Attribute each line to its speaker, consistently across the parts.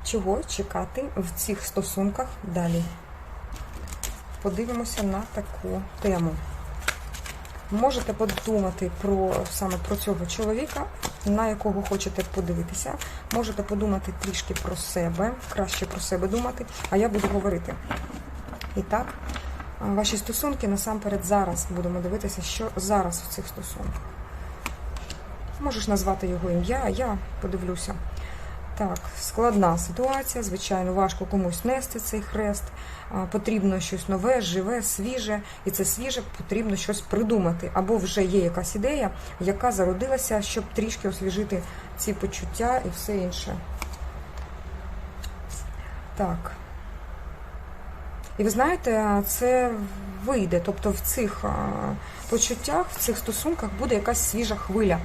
Speaker 1: Чого чекати в цих стосунках далі? Подивимося на таку тему. Можете подумати саме про цього чоловіка, на якого хочете подивитися. Можете подумати трішки про себе, краще про себе думати, а я буду говорити. І так, ваші стосунки насамперед зараз будемо дивитися, що зараз в цих стосунках. Можеш назвати його ім'я, а я подивлюся. Так, складна ситуація, звичайно, важко комусь нести цей хрест, потрібно щось нове, живе, свіже, і це свіже потрібно щось придумати. Або вже є якась ідея, яка зародилася, щоб трішки освіжити ці почуття і все інше. Так. І ви знаєте, це вийде, тобто в цих почуттях, в цих стосунках буде якась свіжа хвиля.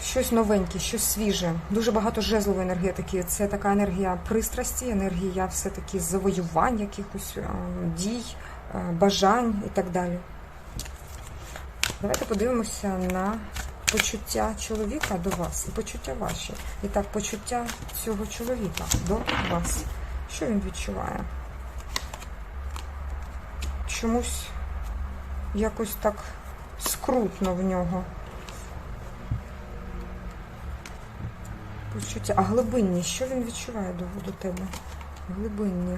Speaker 1: Щось новеньке, щось свіже. Дуже багато жезлової енергетики. Це така енергія пристрасті, енергія все-таки завоювань, якихось дій, бажань і так далі. Давайте подивимося на почуття чоловіка до вас і почуття ваші. І так, почуття цього чоловіка до вас. Що він відчуває? Чомусь якось так скрутно в нього. Почуття. А глибинні, що він відчуває до тебе? Глибинні.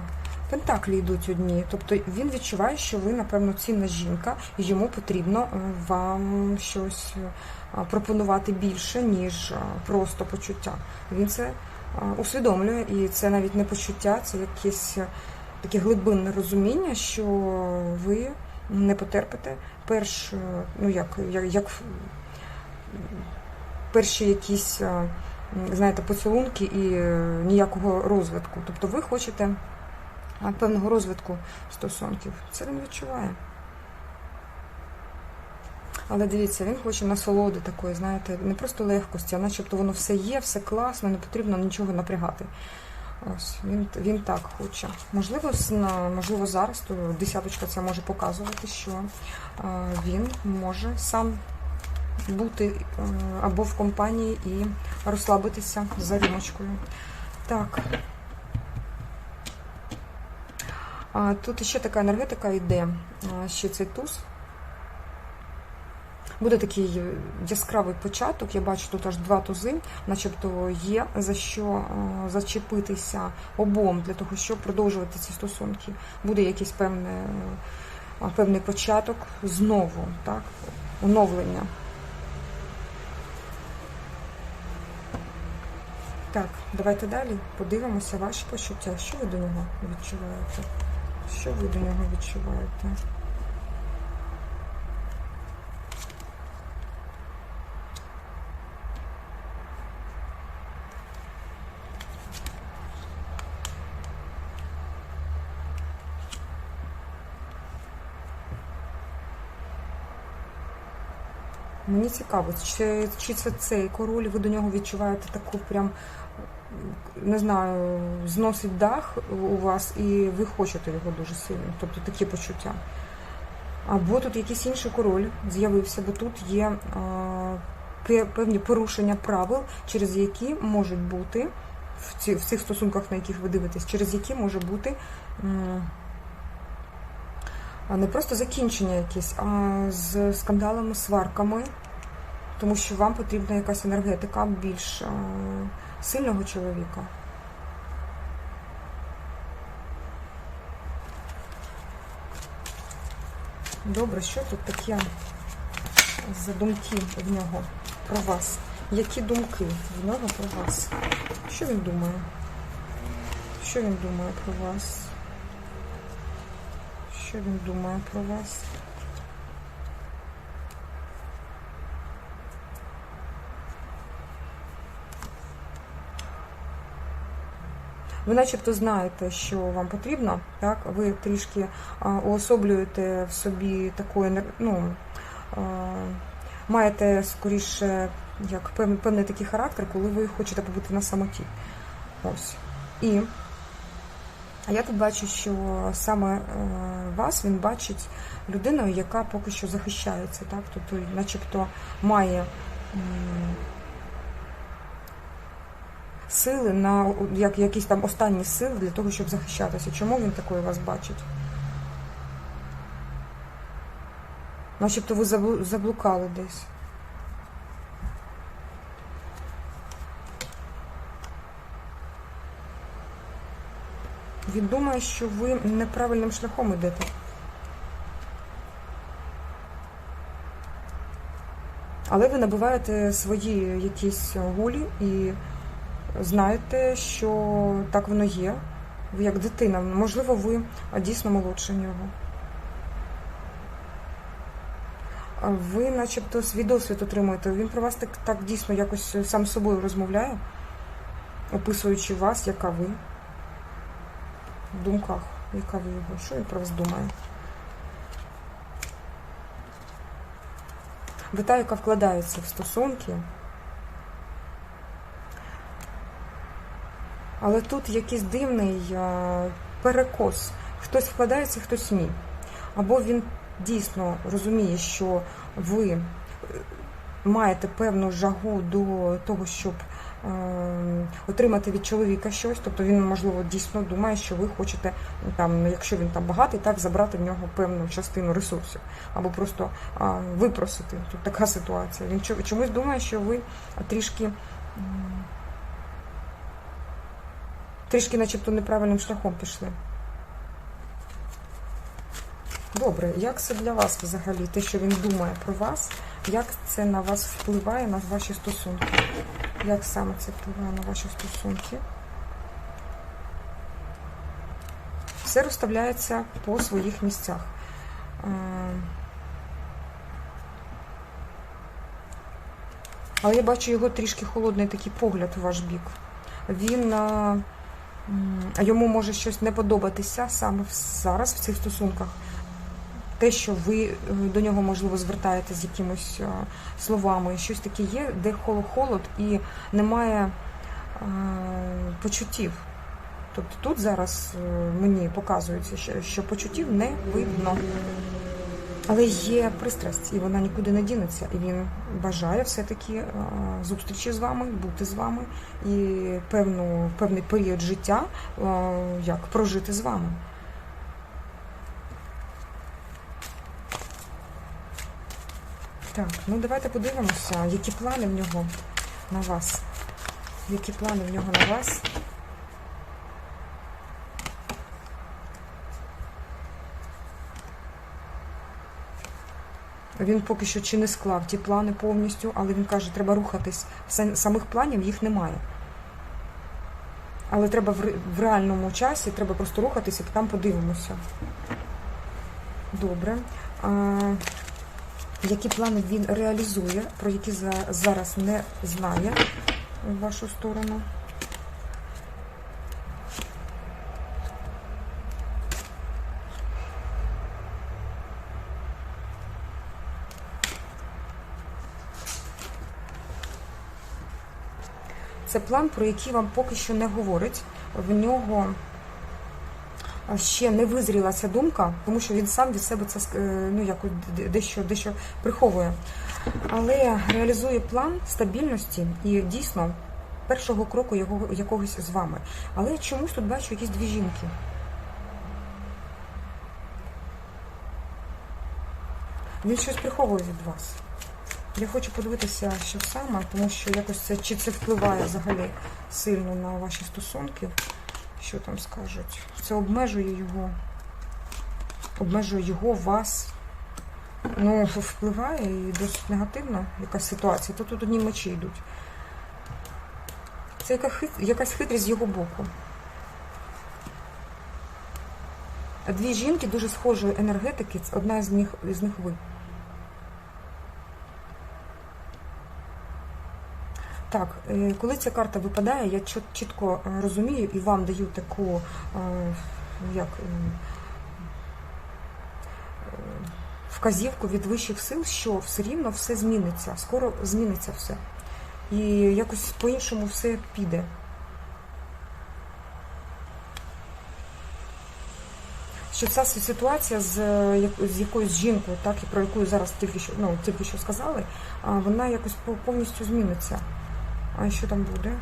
Speaker 1: Пентаклі йдуть одні. Тобто він відчуває, що ви, напевно, цінна жінка, і йому потрібно вам щось пропонувати більше, ніж просто почуття. Він це усвідомлює, і це навіть не почуття, це якесь таке глибинне розуміння, що ви не потерпите перші якісь, знаєте, поцілунки і ніякого розвитку. Тобто ви хочете певного розвитку стосунків. Це він відчуває. Але дивіться, він хоче насолоди такої, знаєте, не просто легкості, а начебто воно все є, все класно, не потрібно нічого напрягати. Ось, він так хоче. Можливо, зараз то десяточка це може показувати, що він може сам бути або в компанії і розслабитися за рюмочкою. Так. Тут ще така енергетика йде, ще цей туз. Буде такий яскравий початок, я бачу тут аж 2 тузи, начебто є за що зачепитися обом для того, щоб продовжувати ці стосунки. Буде якийсь певний початок знову, так, оновлення. Так, давайте далі подивимося ваші почуття. Що ви до нього відчуваєте? Що ви до нього відчуваєте? Мені цікаво, чи це цей король, ви до нього відчуваєте таку прям, не знаю, зносить дах у вас, і ви хочете його дуже сильно, тобто такі почуття. Або тут якийсь інший король з'явився, бо тут є певні порушення правил, через які можуть бути, в цих стосунках, на яких ви дивитесь, через які може бути не просто закінчення якесь, а з скандалами, сварками, тому що вам потрібна якась енергетика більш сильного чоловіка. Добре, що тут таке за думки в нього про вас? Які думки в нього про вас? Що він думає? Що він думає про вас? Що він думає про вас? Ви начебто знаєте, що вам потрібно, так? Ви трішки уособлюєте в собі таку, маєте скоріше як певний такий характер, коли ви хочете побути на самоті. Ось. І я тут бачу, що саме вас він бачить людиною, яка поки що захищається, так? Тобто, начебто, має сили, на якісь там останні сили для того, щоб захищатися. Чому він такою вас бачить? Начебто ви заблукали десь. Він думає, що ви неправильним шляхом йдете. Але ви набуваєте свої якісь гулі і знаєте, що так воно є. Ви як дитина. Можливо, ви дійсно молодше нього. Ви начебто свій досвід отримуєте. Він про вас так дійсно якось сам з собою розмовляє, описуючи вас, яка ви. В думках, яка ви його. Що він про вас думає? Ви та, яка вкладається в стосунки. Але тут якийсь дивний перекос. Хтось вкладається, хтось ні. Або він дійсно розуміє, що ви маєте певну жагу до того, щоб отримати від чоловіка щось. Тобто він, можливо, дійсно думає, що ви хочете, там, якщо він там багатий, так забрати в нього певну частину ресурсів. Або просто випросити. Тут така ситуація. Він чомусь думає, що ви трішки начебто неправильним шляхом пішли. Добре, як це для вас взагалі, те, що він думає про вас, як це на вас впливає, на ваші стосунки? Як саме це впливає на ваші стосунки? Все розставляється по своїх місцях. Але я бачу його трішки холодний такий погляд у ваш бік. Йому може щось не подобатися саме зараз в цих стосунках. Те, що ви до нього, можливо, звертаєте з якимось словами, щось таке є, де холод і немає почуттів. Тобто тут зараз мені показується, що почуттів не видно. Але є пристрасть, і вона нікуди не дінеться. І він бажає все-таки зустрічі з вами, бути з вами і певний період життя прожити з вами. Так, ну давайте подивимося, які плани в нього на вас. Які плани в нього на вас. Він поки що чи не склав ті плани повністю, але він каже, треба рухатись. Самих планів їх немає. Але треба в реальному часі, треба просто рухатись, і там подивимося. Добре. Які плани він реалізує, про які зараз не знає в вашу сторону? Це план, про який вам поки що не говорить. В нього ще не визріла ця думка, тому що він сам від себе це дещо приховує. Але реалізує план стабільності і дійсно першого кроку якогось з вами. Але чомусь тут бачу якісь дві жінки. Він щось приховує від вас. Я хочу подивитися, що саме, тому що якось чи це впливає взагалі сильно на ваші стосунки. Що там скажуть? Це обмежує його, вас. Ну, впливає і досить негативно якась ситуація. Тут одні мечі йдуть. Це якась хитрість з його боку. Дві жінки дуже схожої енергетики, одна з них ви. Так, коли ця карта випадає, я чітко розумію і вам даю таку, вказівку від вищих сил, що все рівно все зміниться, скоро зміниться все. І якось по-іншому все піде. Що ця ситуація з якоюсь жінкою, так, і про яку зараз тільки що сказали, вона якось повністю зміниться. А що там буде?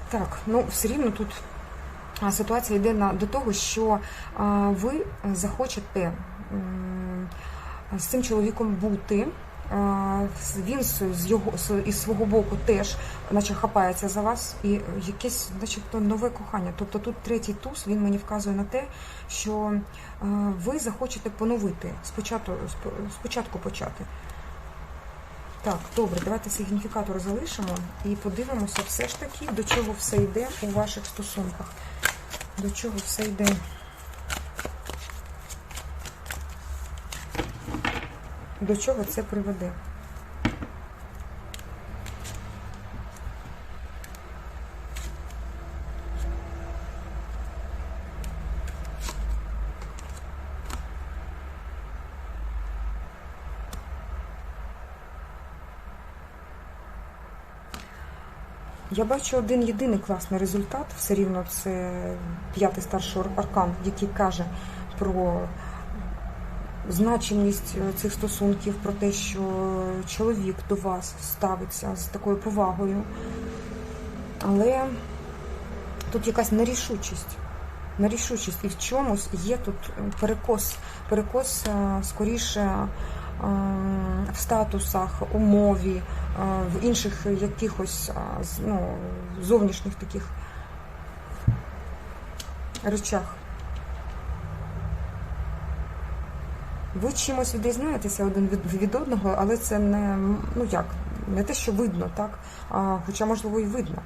Speaker 1: Так, ну все рівно тут ситуація йде до того, що ви захочете з цим чоловіком бути. Він із свого боку теж наче хапається за вас, і якесь начебто нове кохання. Тобто тут третій туз, він мені вказує на те, що ви захочете поновити, спочатку почати. Так, добре, давайте сигніфікатор залишимо і подивимося все ж таки, до чого все йде у ваших стосунках. До чого все йде. До чого це приведе? Я бачу один єдиний класний результат, все рівно це 5-й старший аркан, який каже про значимість цих стосунків, про те, що чоловік до вас ставиться з такою повагою. Але тут якась нерішучість. І в чомусь є тут перекос скоріше в статусах, у мові, в інших якихось зовнішніх таких речах. Ви чимось відрізняєтеся один від одного, але це не те, що видно, так? Хоча, можливо, і видно,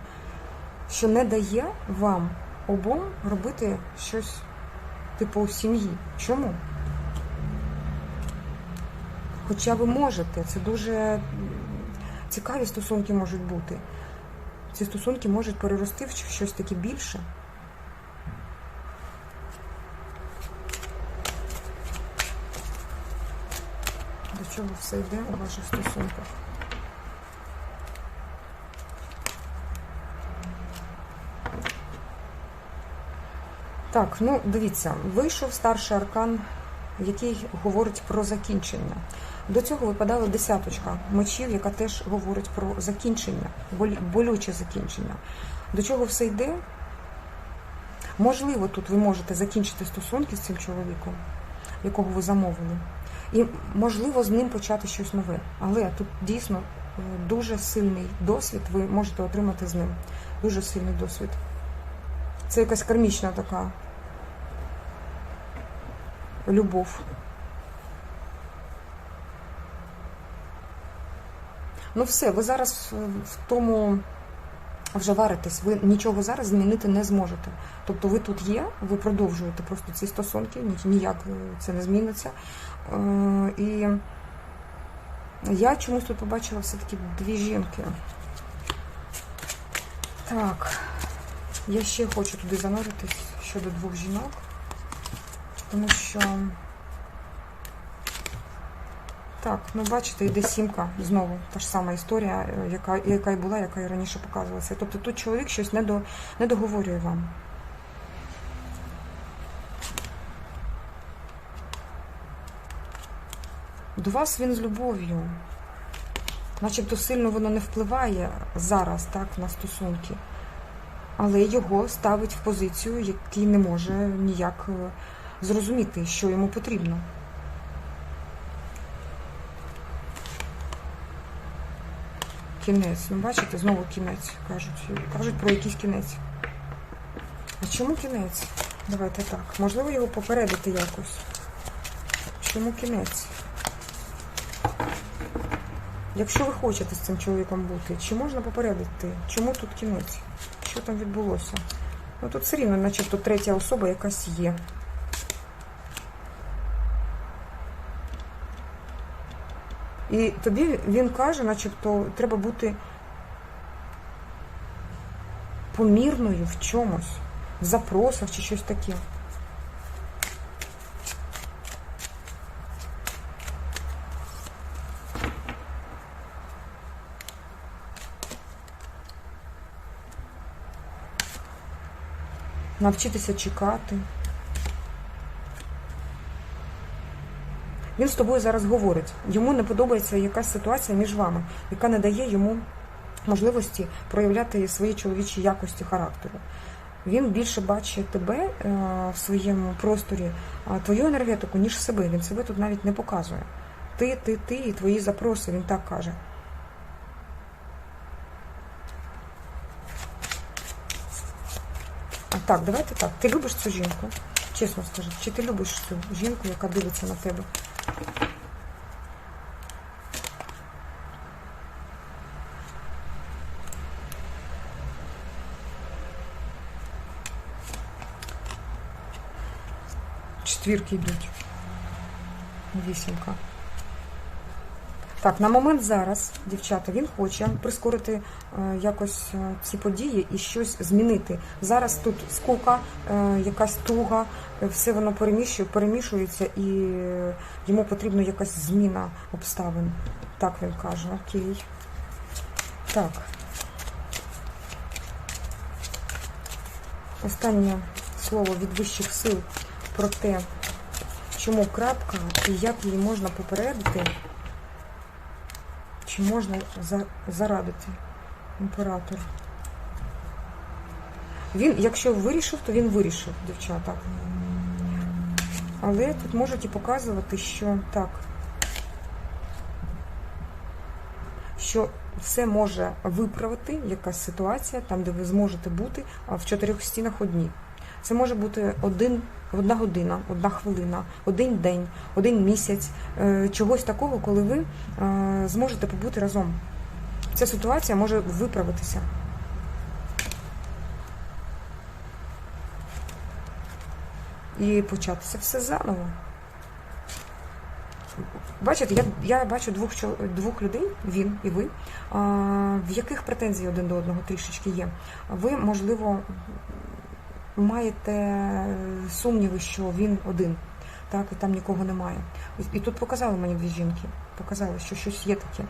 Speaker 1: що не дає вам обом робити щось типу сім'ї. Чому? Хоча ви можете, це дуже цікаві стосунки можуть бути. Ці стосунки можуть перерости в щось таке більше. До чого все йде у ваших стосунках? Так, ну дивіться, вийшов старший аркан, який говорить про закінчення. До цього випадала 10-ка мечів, яка теж говорить про закінчення, болюче закінчення. До чого все йде? Можливо, тут ви можете закінчити стосунки з цим чоловіком, якого ви замовили. І, можливо, з ним почати щось нове. Але тут дійсно дуже сильний досвід ви можете отримати з ним. Дуже сильний досвід. Це якась кармічна така любов. Ну все, ви зараз в тому вже варитесь, ви нічого зараз змінити не зможете. Тобто ви тут є, ви продовжуєте просто ці стосунки, ніяк це не зміниться. І я чомусь тут побачила все-таки дві жінки. Так, я ще хочу туди зануритись щодо двох жінок, тому що... Так, ну бачите, йде сімка, знову та ж сама історія, яка і була, яка і раніше показувалася. Тобто тут чоловік щось не договорює вам. До вас він з любов'ю. Начебто сильно воно не впливає зараз, так, на стосунки. Але його ставить в позицію, який не може ніяк зрозуміти, що йому потрібно. Кінець. Ну, бачите, знову кінець, кажуть про якийсь кінець. А чому кінець? Давайте так. Можливо, його попередити якось. Чому кінець? Якщо ви хочете з цим чоловіком бути, чи можна попередити? Чому тут кінець? Що там відбулося? Ну, тут все рівно, начебто, третя особа якась є. І тобі він каже, начебто, треба бути помірною в чомусь, в запросах чи щось таке. Навчитися чекати. Він з тобою зараз говорить. Йому не подобається якась ситуація між вами, яка не дає йому можливості проявляти свої чоловічі якості характеру. Він більше бачить тебе в своєму просторі, твою енергетику, ніж себе. Він себе тут навіть не показує. Ти і твої запроси, він так каже. Так, давайте так. Ти любиш цю жінку? Чесно скажи, чи ти любиш цю жінку, яка дивиться на тебе? Четвірки йдуть. Вісімка. Так, на момент зараз, дівчата, він хоче прискорити якось ці події і щось змінити. Зараз тут скука, якась туга, все воно перемішується і йому потрібна якась зміна обставин. Так він каже, окей. Так. Останнє слово від вищих сил про те, чому крапка і як її можна попередити. Чи можна зарадити? Імператор. Він, якщо вирішив, то він вирішив, дівчата. Але тут можуть і показувати, що так, що все може виправити якась ситуація, там, де ви зможете бути в 4 стінах одні. Це може бути одна година, 1 хвилина, 1 день, 1 місяць, чогось такого, коли ви зможете побути разом. Ця ситуація може виправитися. І початися все заново. Бачите, я бачу двох людей, він і ви, в яких претензії один до одного трішечки є. Ви, можливо, маєте сумніви, що він один, так, і там нікого немає. І тут показали мені 2 жінки, показали, що щось є таке.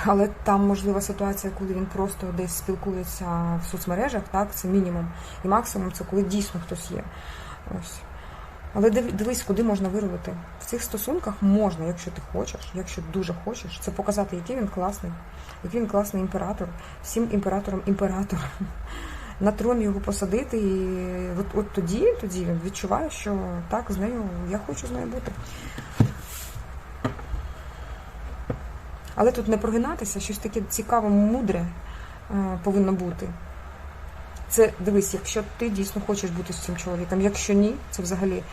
Speaker 1: Але там можлива ситуація, коли він просто десь спілкується в соцмережах, так, це мінімум. І максимум це коли дійсно хтось є. Ось. Але дивись, куди можна вирвати. В цих стосунках можна, якщо ти хочеш, якщо дуже хочеш, це показати, який він класний імператор, всім імператором імператор. На трон його посадити, і от тоді він відчуває, що так, з нею, я хочу з нею бути. Але тут не прогинатися, щось таке цікаве, мудре повинно бути. Це, дивись, якщо ти дійсно хочеш бути з цим чоловіком, якщо ні, це взагалі,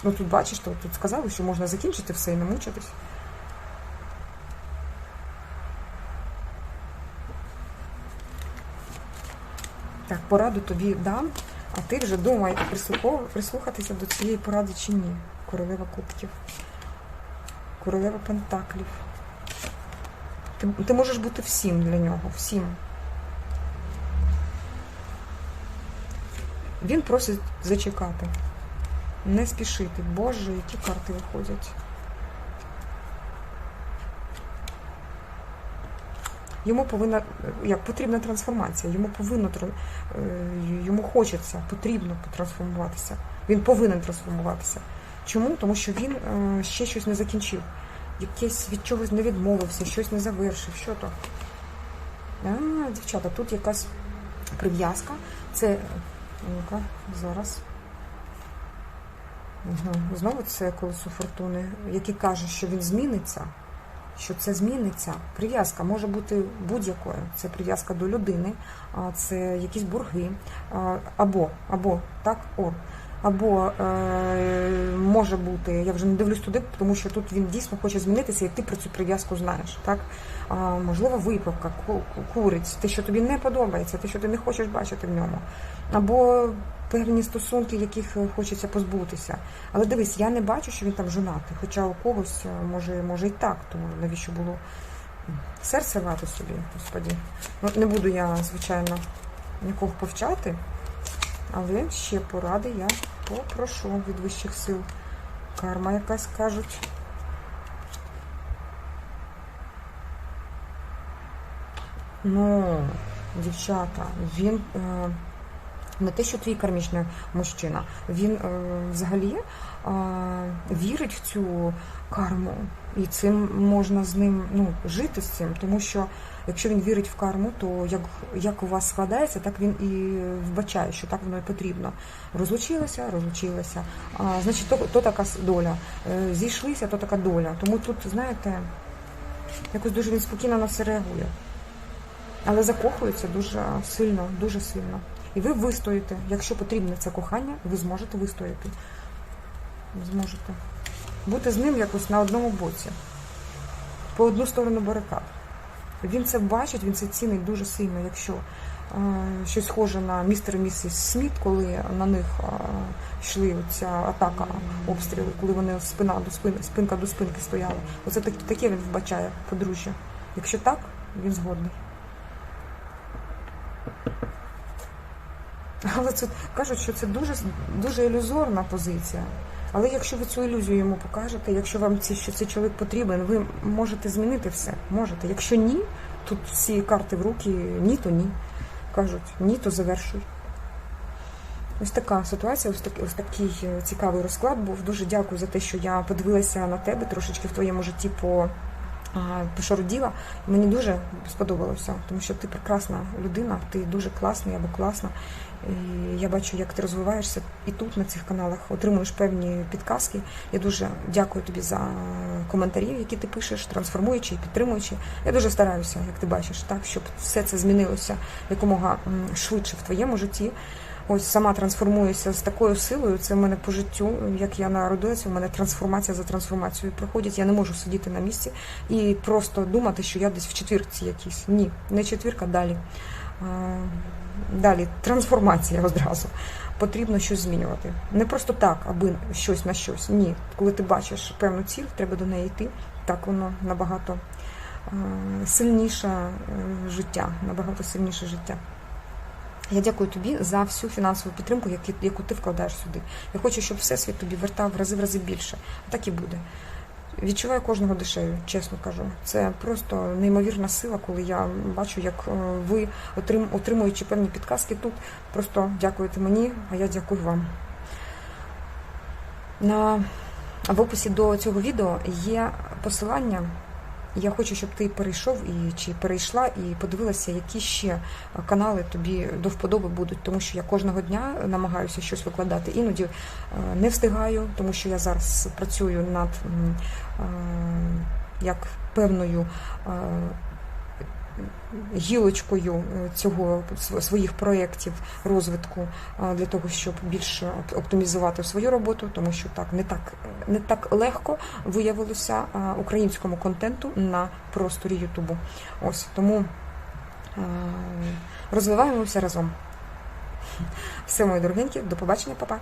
Speaker 1: ну тут бачиш, тут сказали, що можна закінчити все і не мучитись. Так, пораду тобі дам, а ти вже думай, прислухатися до цієї поради чи ні. Королева кубків. Королева пентаклів. Ти можеш бути всім для нього, всім. Він просить зачекати, не спішити. Боже, які карти виходять. Йому потрібна трансформація, йому хочеться, потрібно трансформуватися. Він повинен трансформуватися. Чому? Тому що він ще щось не закінчив. Якесь від чогось не відмовився, щось не завершив. Що то? Дівчата, тут якась прив'язка. Це, ну-ка, зараз. Знову це колесо фортуни, який каже, що він зміниться. Що це зміниться. Прив'язка може бути будь-якою. Це прив'язка до людини, це якісь борги, або може бути, я вже не дивлюсь туди, тому що тут він дійсно хоче змінитися, і ти про цю прив'язку знаєш. Так? Можливо, випивка, курить, те, що тобі не подобається, те, що ти не хочеш бачити в ньому. Або певні стосунки, яких хочеться позбутися. Але дивись, я не бачу, що він там жонатий, хоча у когось може і так, тому навіщо було серце рвати собі, господі. Ну, не буду я, звичайно, нікого повчати, але ще поради я попрошу від вищих сил. Карма якась, кажуть. Ну, дівчата, Не те, що твій кармічний мужчина, він взагалі вірить в цю карму, і цим можна з ним жити з цим, тому що якщо він вірить в карму, то як у вас складається, так він і вбачає, що так воно і потрібно. Розлучилися, значить, то така доля. Зійшлися, то така доля. Тому тут, знаєте, якось дуже він спокійно на все реагує. Але закохується дуже сильно, дуже сильно. І ви вистоїте. Якщо потрібне це кохання, ви зможете вистояти. Зможете. Бути з ним якось на одному боці. По одну сторону барикад. Він це бачить, він це цінить дуже сильно, якщо щось схоже на містер і місіс Сміт, коли на них йшли ця атака, обстріли, коли вони спинка до спинки стояли. Оце таке він вбачає подружжя. Якщо так, він згодний. Але це кажуть, що це дуже ілюзорна позиція. Але якщо ви цю ілюзію йому покажете, якщо вам цей чоловік потрібен, ви можете змінити все. Можете. Якщо ні, тут всі карти в руки, ні, то ні. Кажуть, ні, то завершуй. Ось така ситуація, ось такий цікавий розклад був. Дуже дякую за те, що я подивилася на тебе трошечки в твоєму житті пошаруділа. Мені дуже сподобалося, тому що ти прекрасна людина, ти дуже класний або класна. І я бачу, як ти розвиваєшся і тут, на цих каналах, отримуєш певні підказки. Я дуже дякую тобі за коментарі, які ти пишеш, трансформуючи і підтримуючи. Я дуже стараюся, як ти бачиш, так, щоб все це змінилося якомога швидше в твоєму житті. Ось сама трансформуюся з такою силою, це в мене по життю, як я народилася, у мене трансформація за трансформацією проходить. Я не можу сидіти на місці і просто думати, що я десь в четвірці якійсь. Ні, не четвірка, далі. Далі, трансформація одразу. Потрібно щось змінювати. Не просто так, аби щось на щось. Ні. Коли ти бачиш певну ціль, треба до неї йти. Так воно набагато сильніше життя. Набагато сильніше життя. Я дякую тобі за всю фінансову підтримку, яку ти вкладаєш сюди. Я хочу, щоб Всесвіт тобі вертав в рази більше. Так і буде. Відчуваю кожного дешеві, чесно кажу. Це просто неймовірна сила, коли я бачу, як ви, отримуючи певні підказки тут, просто дякуєте мені, а я дякую вам. В описі до цього відео є посилання. Я хочу, щоб ти перейшов чи перейшла і подивилася, які ще канали тобі до вподоби будуть, тому що я кожного дня намагаюся щось викладати. Іноді не встигаю, тому що я зараз працюю над як певною гілочкою своїх проєктів розвитку для того, щоб більше оптимізувати свою роботу, тому що не так легко виявилося українському контенту на просторі Ютубу. Ось, тому розвиваємося разом. Все, мої дорогенькі, до побачення, па-па!